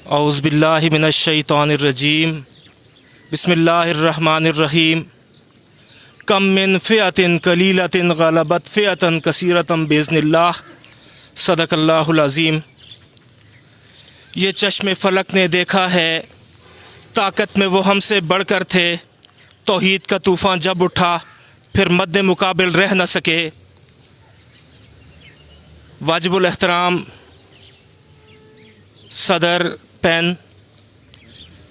اعوذ باللہ من الشیطان الرجیم بسم اللہ الرحمن الرحیم کم من فئۃ قلیلۃ غلبت فئۃ کثیرۃ باذن اللہ صدق اللہ العظیم۔ یہ چشم فلک نے دیکھا ہے، طاقت میں وہ ہم سے بڑھ کر تھے، توحید کا طوفان جب اٹھا پھر مد مقابل رہ نہ سکے۔ واجب الاحترام صدر پین،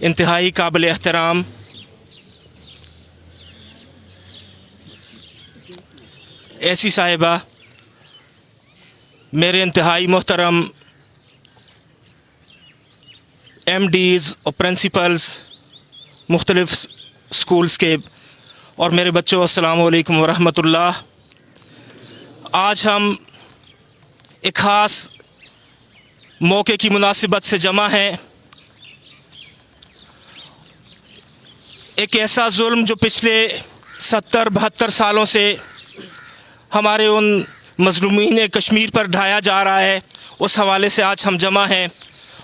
انتہائی قابل احترام ایسی صاحبہ، میرے انتہائی محترم ایم ڈیز اور پرنسپلز مختلف سکولز کے، اور میرے بچوں، السلام علیکم ورحمۃ اللہ۔ آج ہم ایک خاص موقع کی مناسبت سے جمع ہیں۔ ایک ایسا ظلم جو پچھلے 70-72 سالوں سے ہمارے ان مظلومین کشمیر پر ڈھایا جا رہا ہے، اس حوالے سے آج ہم جمع ہیں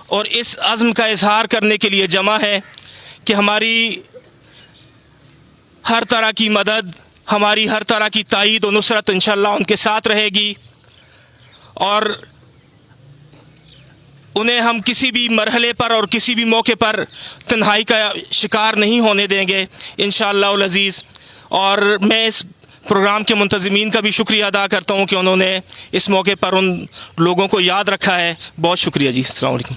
اور اس عزم کا اظہار کرنے کے لیے جمع ہیں کہ ہماری ہر طرح کی مدد، ہماری ہر طرح کی تائید و نصرت انشاءاللہ ان کے ساتھ رہے گی، اور انہیں ہم کسی بھی مرحلے پر اور کسی بھی موقع پر تنہائی کا شکار نہیں ہونے دیں گے انشاءاللہ العزیز۔ اور میں اس پروگرام کے منتظمین کا بھی شکریہ ادا کرتا ہوں کہ انہوں نے اس موقع پر ان لوگوں کو یاد رکھا ہے۔ بہت شکریہ جی، السلام علیکم۔